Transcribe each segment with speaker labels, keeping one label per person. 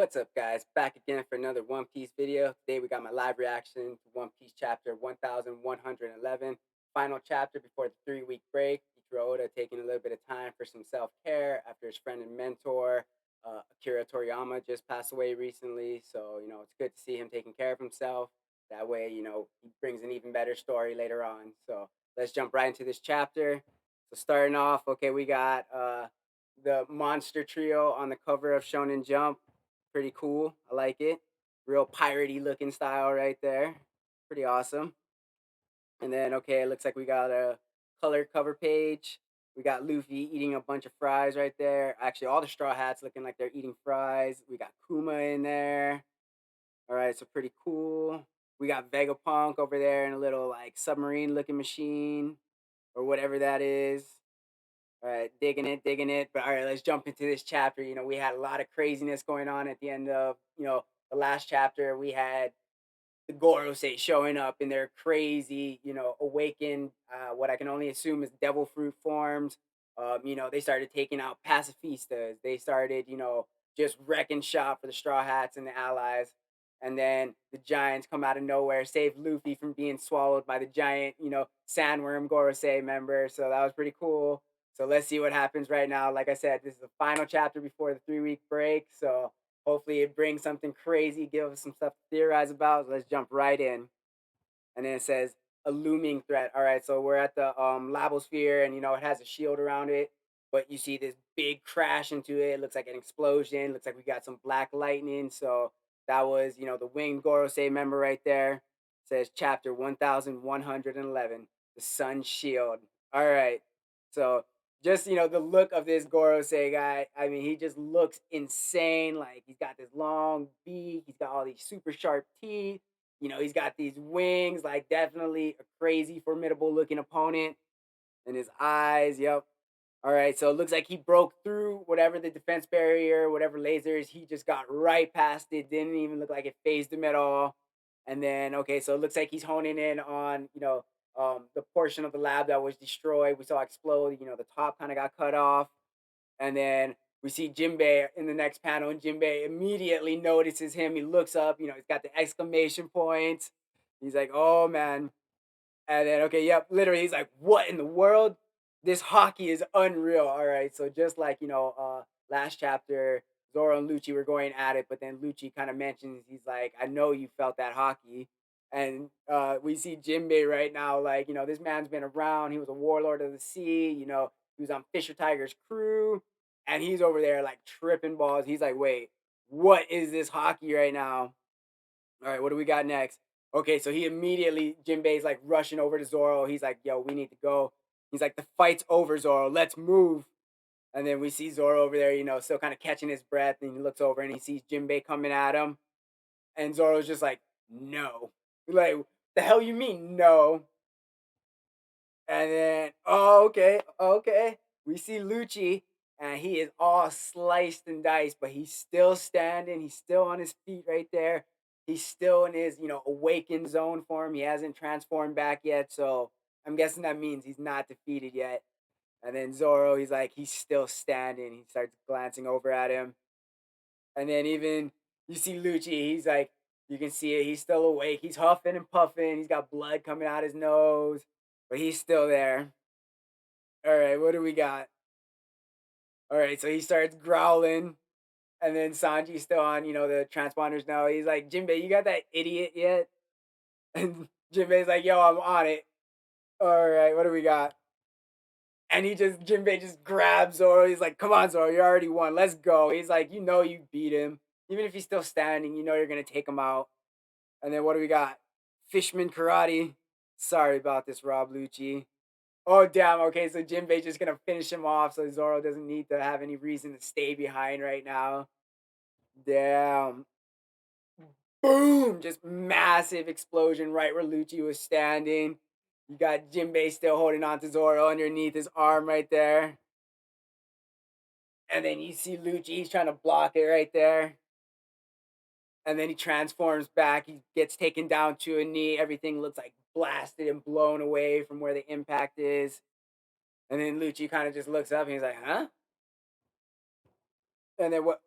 Speaker 1: What's up, guys? Back again for another One Piece video. Today we got my live reaction to One Piece chapter 1111, final chapter before the 3-week break. Ichiro Oda taking a little bit of time for some self-care after his friend and mentor, Akira Toriyama, just passed away recently. So, it's good to see him taking care of himself. That way, he brings an even better story later on. So let's jump right into this chapter. So starting off, okay, we got the monster trio on the cover of Shonen Jump. Pretty cool. I like it. Real piratey looking style right there. Pretty awesome. And then okay, it looks like we got a color cover page. We got Luffy eating a bunch of fries right there. Actually, all the straw hats looking like they're eating fries. We got Kuma in there. All right, so pretty cool. We got Vegapunk over there in a little like submarine looking machine or whatever that is. All right, digging it, digging it. But all right, let's jump into this chapter. We had a lot of craziness going on at the end of, the last chapter. We had the Gorosei showing up in their crazy, awakened, what I can only assume is devil fruit forms. They started taking out pacifistas. They started, just wrecking shop for the Straw Hats and the Allies. And then the Giants come out of nowhere, save Luffy from being swallowed by the giant, sandworm Gorosei member. So that was pretty cool. So let's see what happens right now. Like I said, this is the final chapter before the 3-week break. So hopefully it brings something crazy, give us some stuff to theorize about. So let's jump right in. And then it says a looming threat. All right, so we're at the Labosphere, and it has a shield around it. But you see this big crash into it. It looks like an explosion. Looks like we got some black lightning. So that was, the winged Gorosei member right there. It says chapter 1111, the Sun Shield. All right. So just the look of this Gorosei guy. I mean, he just looks insane. Like he's got this long beak. He's got all these super sharp teeth. He's got these wings. Like definitely a crazy, formidable looking opponent. And his eyes. Yep. All right. So it looks like he broke through whatever the defense barrier, whatever lasers. He just got right past it. Didn't even look like it phased him at all. And then okay, so it looks like he's honing in on the portion of the lab that was destroyed. We saw explode. The top kind of got cut off, and then we see Jinbei in the next panel, and Jinbei immediately notices him. He looks up. He's got the exclamation point. He's like, "Oh man!" And then okay, yep, literally, he's like, "What in the world? This hockey is unreal." All right, so just like last chapter, Zoro and Lucci were going at it, but then Lucci kind of mentions he's like, "I know you felt that hockey." And we see Jinbei right now, like this man's been around. He was a warlord of the sea. He was on Fisher Tiger's crew, and he's over there like tripping balls. He's like, "Wait, what is this hockey right now?" All right, what do we got next? Okay, so he immediately Jinbei's like rushing over to Zoro. He's like, "Yo, we need to go." He's like, "The fight's over, Zoro. Let's move." And then we see Zoro over there, still kind of catching his breath. And he looks over and he sees Jinbei coming at him. And Zoro's just like, "No." Like, the hell you mean no? And then, oh, okay, okay. We see Lucci, and he is all sliced and diced, but he's still standing. He's still on his feet right there. He's still in his, awakened zone form. He hasn't transformed back yet. So I'm guessing that means he's not defeated yet. And then Zoro, he's like, he's still standing. He starts glancing over at him. And then even you see Lucci, he's like, you can see it. He's still awake. He's huffing and puffing. He's got blood coming out his nose, but he's still there. All right, what do we got? All right, so he starts growling, and then Sanji's still on, the transponders now. He's like, Jinbei, you got that idiot yet? And Jinbei's like, yo, I'm on it. All right, what do we got? And Jinbei just grabs Zoro. He's like, come on, Zoro, you already won. Let's go. He's like, you beat him. Even if he's still standing, you're going to take him out. And then what do we got? Fishman Karate. Sorry about this, Rob Lucci. Oh damn! Okay, so Jinbei just gonna finish him off, so Zoro doesn't need to have any reason to stay behind right now. Damn! Boom! Just massive explosion right where Lucci was standing. You got Jinbei still holding on to Zoro underneath his arm right there, and then you see Lucci. He's trying to block it right there, and then he transforms back. He gets taken down to a knee. Everything looks like blasted and blown away from where the impact is. And then Lucci kind of just looks up and he's like, "Huh?" And then what?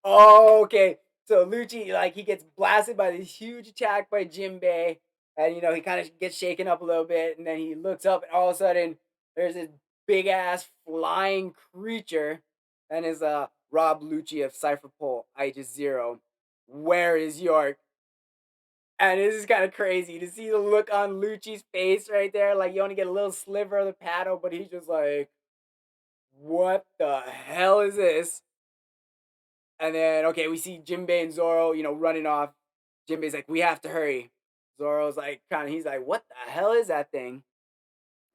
Speaker 1: Oh, okay. So Lucci, like, he gets blasted by this huge attack by Jinbei, and he kind of gets shaken up a little bit, and then he looks up, and all of a sudden, there's this big ass flying creature, and is Rob Lucci of Cipher Pol, Aegis Zero. Where is York? And this is kind of crazy to see the look on Lucci's face right there. Like, you only get a little sliver of the paddle, but he's just like, "What the hell is this?" And then, okay, we see Jinbei and Zoro, running off. Jinbei's like, "We have to hurry." Zoro's like, he's like, "What the hell is that thing?"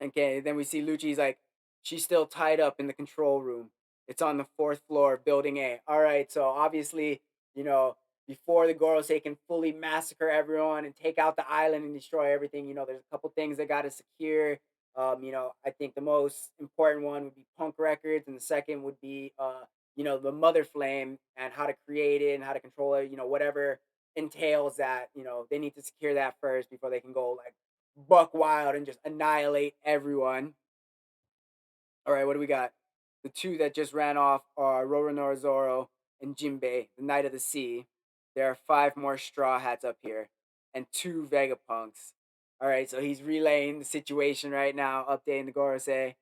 Speaker 1: Okay, then we see Lucci's like, "She's still tied up in the control room. It's on the fourth floor of Building A." All right, so obviously, you know, before the Gorosei can fully massacre everyone and take out the island and destroy everything, there's a couple things they got to secure. I think the most important one would be Punk Records, and the second would be, the Mother Flame and how to create it and how to control it. Whatever entails that. They need to secure that first before they can go like buck wild and just annihilate everyone. All right, what do we got? The two that just ran off are Roronoa Zoro and Jinbei, the Knight of the Sea. There are five more Straw Hats up here and two Vegapunks. All right, so he's relaying the situation right now, updating the Gorosei,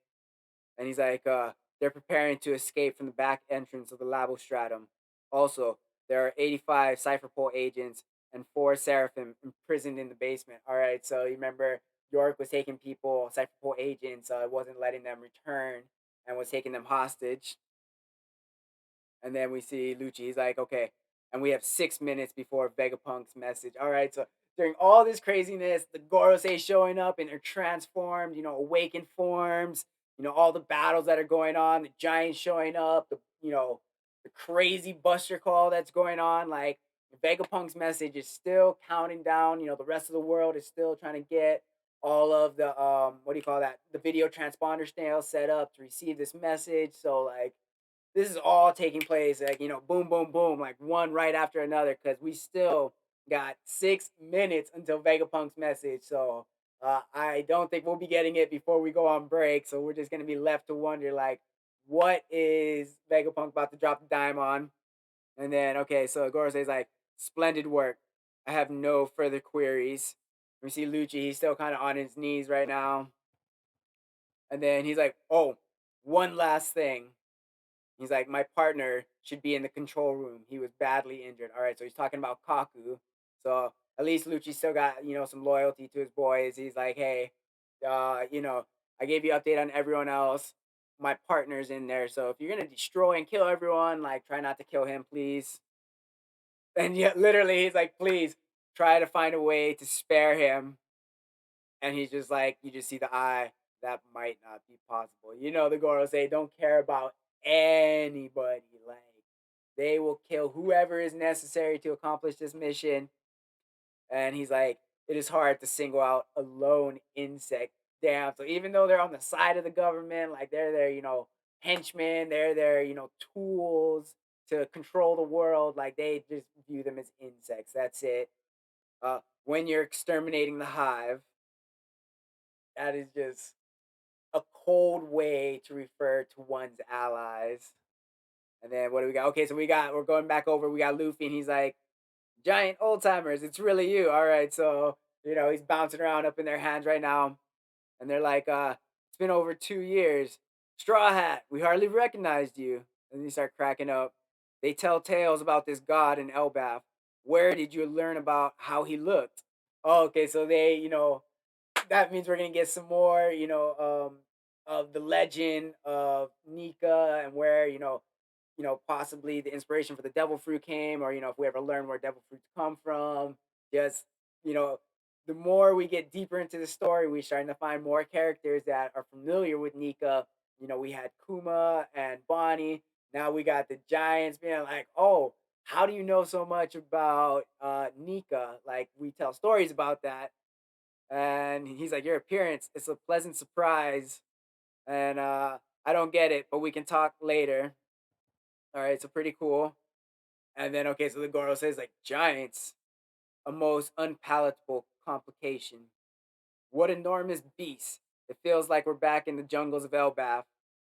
Speaker 1: and he's like, they're preparing to escape from the back entrance of the Labo Stratum. Also, there are 85 Cipher Pol agents and four Seraphim imprisoned in the basement. All right, so you remember York was taking people, Cipher Pol agents, wasn't letting them return and was taking them hostage. And then we see Lucci. He's like, okay. And we have 6 minutes before Vegapunk's message. All right. So during all this craziness, the Gorosei showing up in their transformed, awakened forms, all the battles that are going on, the giants showing up, the crazy Buster Call that's going on. Like, Vegapunk's message is still counting down. The rest of the world is still trying to get all of the, what do you call that? The video transponder snails set up to receive this message. So, like, this is all taking place like boom boom boom, like one right after another, because we still got 6 minutes until Vegapunk's message. So I don't think we'll be getting it before we go on break, so we're just going to be left to wonder, like, what is Vegapunk about to drop the dime on. And then, okay, so Gorosei's like, "Splendid work, I have no further queries." We see Lucci, he's still kind of on his knees right now. And then he's like, "Oh, one last thing." He's like, "My partner should be in the control room. He was badly injured." All right, so he's talking about Kaku. So at least Lucci still got, some loyalty to his boys. He's like, "Hey, I gave you update on everyone else. My partner's in there. So if you're gonna destroy and kill everyone, like, try not to kill him, please." And yet, literally, he's like, "Please try to find a way to spare him." And he's just like, you just see the eye. That might not be possible. The Gorosei don't care about anybody. Like, they will kill whoever is necessary to accomplish this mission. And he's like, "It is hard to single out a lone insect." Damn. So even though they're on the side of the government, like, they're their, henchmen, they're their, tools to control the world. Like, they just view them as insects. That's it. When you're exterminating the hive, that is just a cold way to refer to one's allies. And then what do we got? Okay, so we're going back over. We got Luffy, and he's like, "Giant old timers, it's really you." All right, so he's bouncing around up in their hands right now, and they're like, "It's been over 2 years. Straw Hat, we hardly recognized you." And they start cracking up. They tell tales about this god in Elbaf. Where did you learn about how he looked? Oh, okay, so that means we're gonna get some more, of the legend of Nika, and where possibly the inspiration for the devil fruit came, or if we ever learn where devil fruits come from. Just you know, the more we get deeper into the story, we're starting to find more characters that are familiar with Nika. We had Kuma and Bonnie. Now we got the Giants being like, "Oh, how do you know so much about Nika?" Like, we tell stories about that, and he's like, "Your appearance, it's a pleasant surprise, and I don't get it, but we can talk later." All right, so pretty cool. And then, okay, so the Goro says, like, "Giants, a most unpalatable complication. What enormous beasts! It feels like we're back in the jungles of Elbaf.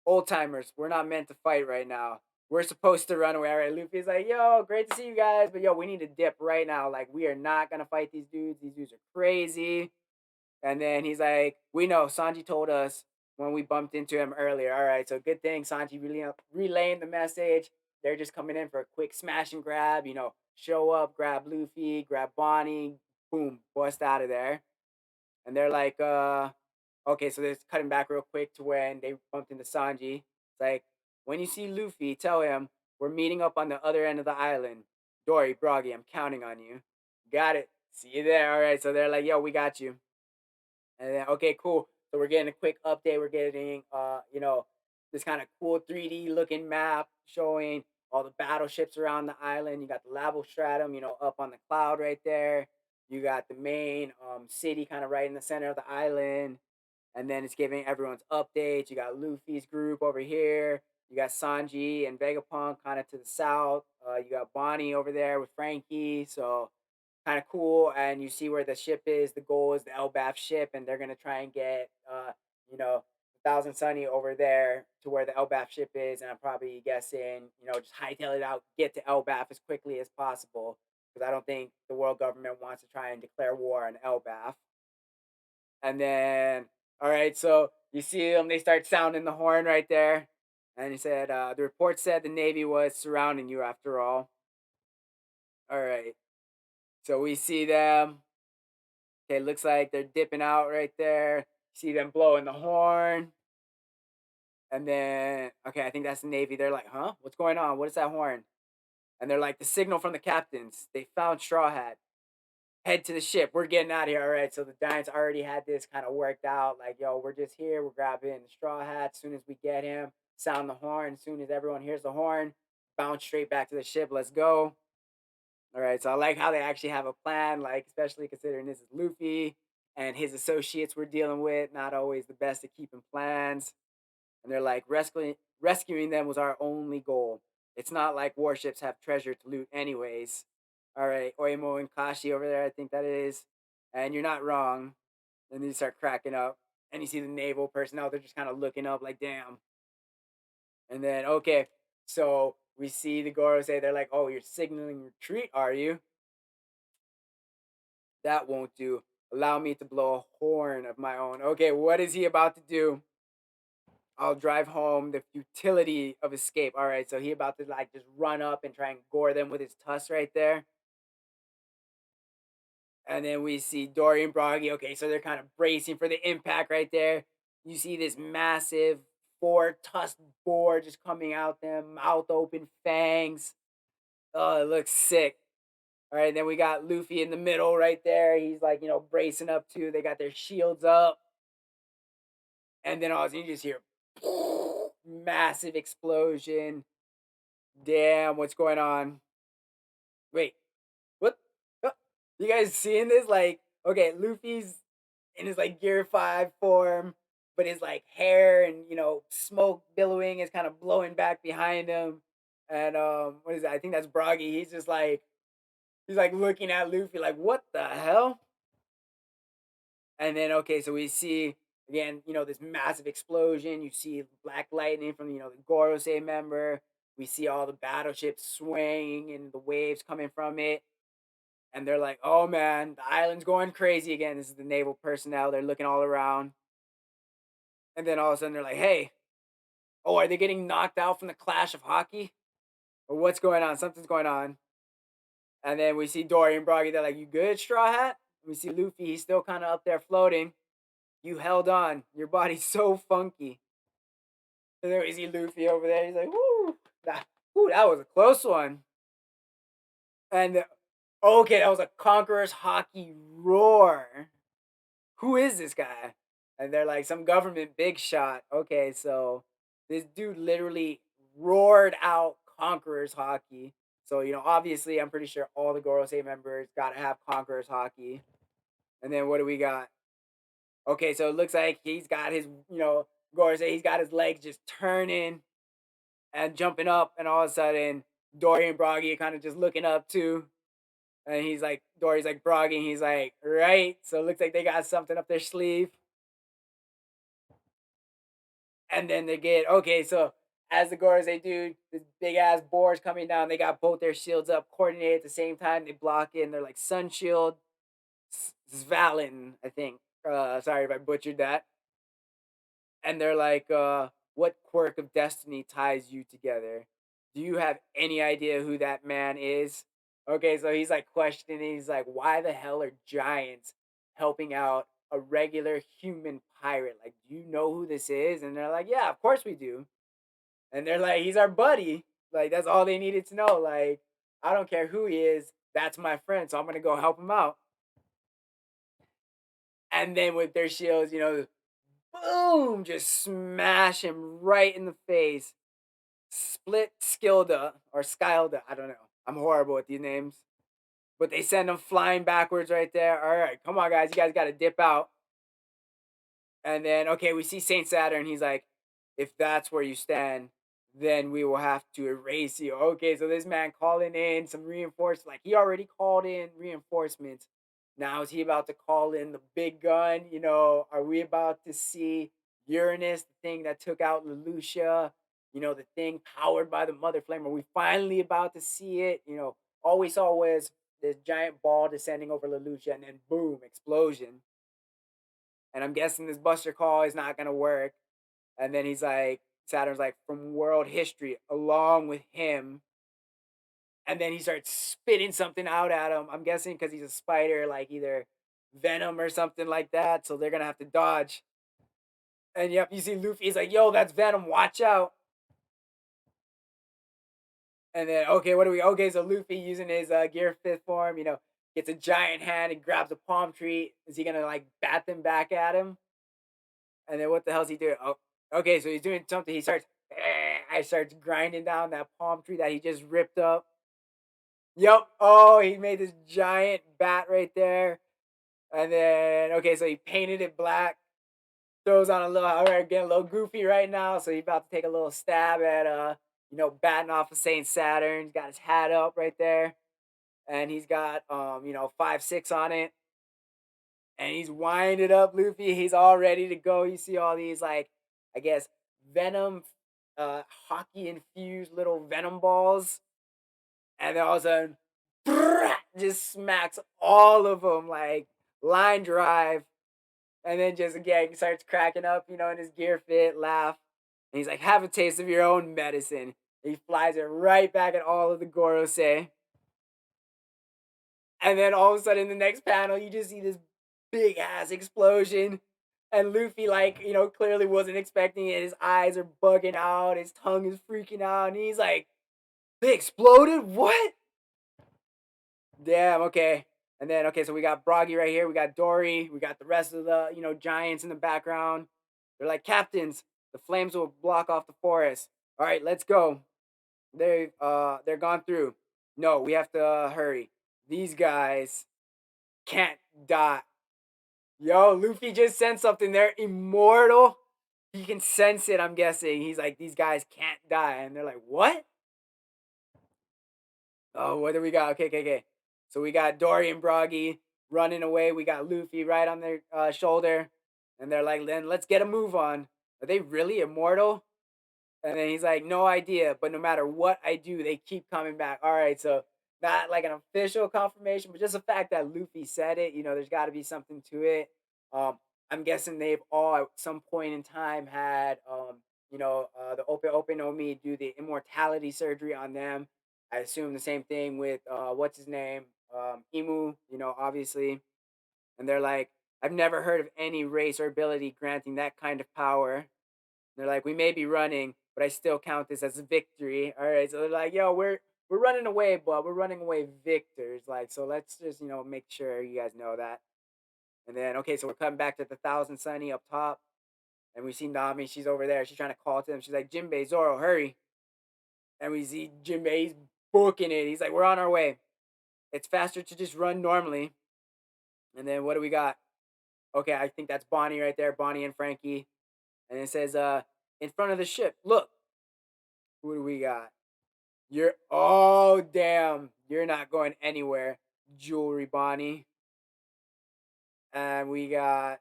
Speaker 1: Old timers, we're not meant to fight right now. we're supposed to run away. All right, Luffy's like, yo, great to see you guys, but yo, we need to dip right now. Like, we are not gonna fight these dudes. These dudes are crazy. And then he's like, we know Sanji told us when we bumped into him earlier. All right, so good thing Sanji really relaying the message. They're just coming in for a quick smash and grab. Show up, grab Luffy, grab Bonnie, boom, bust out of there. And they're like, okay, so they're cutting back real quick to when they bumped into Sanji. It's like, when you see Luffy, tell him we're meeting up on the other end of the island. Dorry, Brogy, I'm counting on you. Got it. See you there. All right, so they're like, yo, we got you. And then, okay, cool. So we're getting a quick update. We're getting, this kind of cool 3D looking map showing all the battleships around the island. You got the lava stratum, up on the cloud right there. You got the main city kind of right in the center of the island. And then it's giving everyone's updates. You got Luffy's group over here. You got Sanji and Vegapunk kind of to the south. You got Bonnie over there with Frankie. So kind of cool. And you see where the ship is. The goal is the Elbaf ship, and they're gonna try and get Thousand Sunny over there to where the Elbaf ship is. And I'm probably guessing, just hightail it out, get to Elbaf as quickly as possible, because I don't think the world government wants to try and declare war on Elbaf. And then, all right, so you see them, they start sounding the horn right there. And he said, the report said the Navy was surrounding you after all. All right. So we see them. Okay, looks like they're dipping out right there. See them blowing the horn. And then, okay, I think that's the Navy. They're like, huh? What's going on? What is that horn? And they're like, the signal from the captains. They found Straw Hat. Head to the ship. We're getting out of here. All right. So the Giants already had this kind of worked out. Like, yo, we're just here. We're grabbing the Straw Hat. As soon as we get him, sound the horn. As soon as everyone hears the horn, bounce straight back to the ship. Let's go. All right, so I like how they actually have a plan, like especially considering this is Luffy and his associates we're dealing with, not always the best at keeping plans. And they're like, rescuing them was our only goal. It's not like warships have treasure to loot anyways. All right, Oimo and Kashi over there, I think that is. And you're not wrong. And then you start cracking up. And you see the naval personnel, they're just kind of looking up like, damn. And then, okay, so we see the Gorosei, they're like, oh, you're signaling retreat, are you? That won't do. Allow me to blow a horn of my own. Okay, what is he about to do? I'll drive home the futility of escape. All right, so he about to like just run up and try and gore them with his tusk right there. And then we see Dorry and Brogy. Okay, so they're kind of bracing for the impact right there. You see this massive four tusked boar just coming out them, mouth open, fangs. Oh, it looks sick. All right, then we got Luffy in the middle right there. He's like, bracing up too. They got their shields up. And then all of a sudden you just hear massive explosion. Damn, what's going on? Wait, what? You guys seeing this? Like, okay, Luffy's in his like Gear 5 form, but his like hair and smoke billowing is kind of blowing back behind him. And what is that? I think that's Brogy. He's like looking at Luffy like, what the hell? And then okay, so we see again, this massive explosion. You see black lightning from the Gorosei member. We see all the battleships swaying and the waves coming from it. And they're like, "Oh man, the island's going crazy again." This is the naval personnel. They're looking all around, and then all of a sudden they're like, "Hey, oh, are they getting knocked out from the clash of hockey, or what's going on? Something's going on." And then we see Dorry and Brogy. They're like, "You good, Straw Hat?" We see Luffy. He's still kind of up there floating. You held on. Your body's so funky. And then we see Luffy over there. He's like, that was a close one. And okay, that was a Conqueror's Hockey roar. Who is this guy? And they're like, some government big shot. Okay, so this dude literally roared out Conqueror's Hockey. So, obviously, I'm pretty sure all the Gorosei members got to have Conqueror's Hockey. And then what do we got? Okay, so it looks like he's got his, Gorosei, he's got his legs just turning and jumping up, and all of a sudden, Dorry and Brogy are kind of just looking up too. And he's like, Dory's like, Brogy, and he's like, right. So it looks like they got something up their sleeve. And then they get, okay, so as the Gorosei do, this big ass boars coming down. They got both their shields up, coordinated at the same time. They block it, and they're like Sun Shield, Svalin, I think. Sorry if I butchered that. And they're like, what quirk of destiny ties you together? Do you have any idea who that man is? Okay, so he's like questioning. He's like, why the hell are giants helping out a regular human pirate? Like, do you know who this is? And they're like, yeah, of course we do. And they're like, he's our buddy. Like, that's all they needed to know. Like, I don't care who he is. That's my friend. So I'm going to go help him out. And then with their shields, boom, just smash him right in the face. Split Skilda or Skylda. I don't know. I'm horrible with these names. But they send him flying backwards right there. All right, come on, guys. You guys got to dip out. And then, okay, we see Saint Saturn. He's like, if that's where you stand, then we will have to erase you. Okay, so this man calling in some reinforcements. Like, he already called in reinforcements. Now, is he about to call in the big gun? Are we about to see Uranus, the thing that took out Lelouch? The thing powered by the Mother Flame? Are we finally about to see it? All we saw was this giant ball descending over Lelouch, and then boom, explosion. And I'm guessing this Buster Call is not gonna work. And then he's like, Saturn's like, from world history, along with him. And then he starts spitting something out at him. I'm guessing because he's a spider, like either venom or something like that. So they're gonna have to dodge. And yep, you see Luffy. He's like, "Yo, that's venom. Watch out!" And then okay, what do we? Okay, so Luffy using his Gear Fifth form, gets a giant hand and grabs a palm tree. Is he gonna like bat them back at him? And then what the hell's he doing? Oh, okay, so he's doing something. He starts, I starts grinding down that palm tree that he just ripped up. Yep. Oh, he made this giant bat right there. And then, okay, so he painted it black. Throws on a little, all right, getting a little goofy right now. So he's about to take a little stab at, batting off of Saint Saturn. He's got his hat up right there. And he's got, 5-6 on it. And he's winded up Luffy. He's all ready to go. You see all these like, I guess, venom, hockey infused little venom balls, and then all of a sudden, just smacks all of them like line drive, and then just again starts cracking up, in his gear fit, laugh, and he's like, "Have a taste of your own medicine." And he flies it right back at all of the Gorosei. And then all of a sudden, in the next panel, you just see this big ass explosion. And Luffy, like, clearly wasn't expecting it. His eyes are bugging out. His tongue is freaking out. And he's like, they exploded? What? Damn, okay. And then, okay, so we got Brogy right here. We got Dorry. We got the rest of the, giants in the background. They're like, captains, the flames will block off the forest. All right, let's go. They're gone through. No, we have to hurry. These guys can't die. Yo, Luffy just sent something. They're immortal. He can sense it, I'm guessing. He's like, these guys can't die. And they're like, what? Oh, what do we got? Okay, okay, okay. So we got Dorry and Brogy running away. We got Luffy right on their shoulder. And they're like, then let's get a move on. Are they really immortal? And then he's like, no idea, but no matter what I do, they keep coming back. All right, so not like an official confirmation, but just the fact that Luffy said it, there's got to be something to it. Um, I'm guessing they've all at some point in time had, the Ope Ope no Mi do the immortality surgery on them. I assume the same thing with what's his name, Imu. Obviously, and they're like, I've never heard of any race or ability granting that kind of power. They're like, we may be running, but I still count this as a victory. All right, so they're like, yo, we're running away, but we're running away victors. Like, so let's just make sure you guys know that. And then okay, so we're coming back to the Thousand Sunny up top, and we see Nami. She's over there. She's trying to call to them. She's like, Jinbei, Zoro, hurry! And we see Jinbei. He's booking it. He's like, we're on our way. It's faster to just run normally. And then what do we got? Okay, I think that's Bonnie right there. Bonnie and Frankie. And it says, in front of the ship. Look, who do we got? Oh damn, you're not going anywhere, Jewelry Bonnie. And we got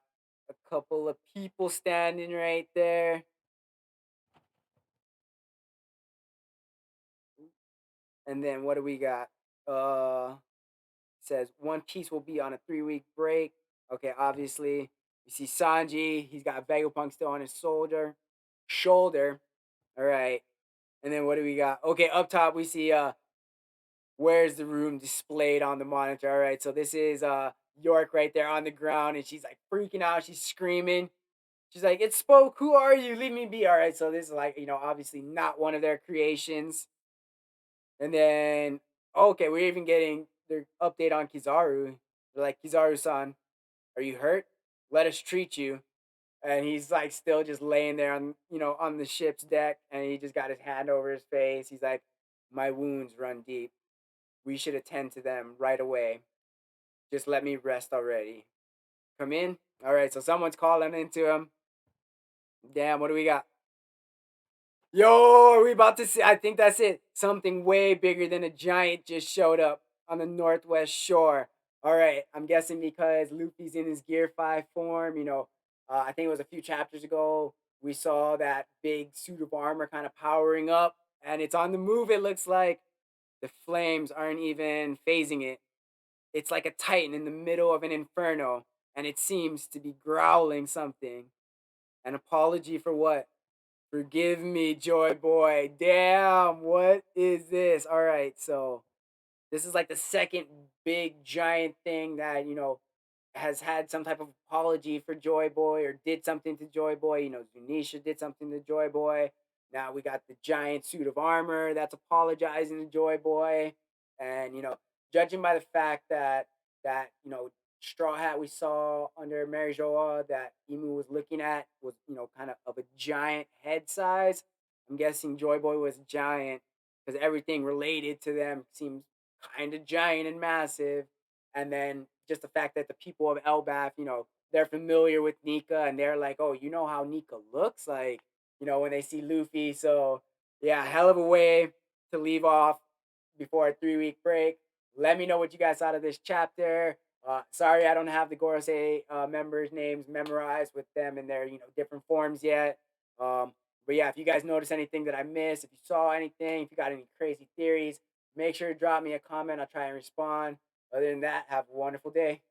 Speaker 1: a couple of people standing right there. And then what do we got? Uh, says One Piece will be on a 3 week break. Okay, obviously you see Sanji. He's got Vegapunk still on his shoulder. All right. And then what do we got? Okay, up top we see where's the room displayed on the monitor. All right, so this is York right there on the ground, and she's like freaking out. She's screaming. She's like, "It spoke. Who are you? Leave me be." All right, so this is like obviously not one of their creations. And then okay, we're even getting their update on Kizaru. They're like, "Kizaru-san, are you hurt? Let us treat you." And he's like still just laying there on on the ship's deck, and he just got his hand over his face. He's like, "My wounds run deep. We should attend to them right away. Just let me rest already. Come in." All right, so someone's calling into him. Damn, what do we got? Yo, are we about to see? I think that's it. Something way bigger than a giant just showed up on the northwest shore. All right, I'm guessing because Luffy's in his Gear 5 form. I think it was a few chapters ago. We saw that big suit of armor kind of powering up, and it's on the move, it looks like. The flames aren't even phasing it. It's like a titan in the middle of an inferno, and it seems to be growling something. An apology for what? Forgive me, Joy Boy. Damn, what is this? All right, so this is like the second big giant thing that has had some type of apology for Joy Boy or did something to Joy Boy. Zunisha did something to Joy Boy. Now we got the giant suit of armor that's apologizing to Joy Boy. And judging by the fact that straw hat we saw under Mary Joa that Emu was looking at was kind of a giant head size. I'm guessing Joy Boy was giant because everything related to them seems kind of giant and massive. And then just the fact that the people of Elbath, they're familiar with Nika and they're like, "Oh, you know how Nika looks like," when they see Luffy. So yeah, hell of a way to leave off before a 3 week break. Let me know what you guys thought of this chapter. Sorry, I don't have the Gorosei members' names memorized with them in their different forms yet. But yeah, if you guys notice anything that I missed, if you saw anything, if you got any crazy theories, make sure to drop me a comment. I'll try and respond. Other than that, have a wonderful day.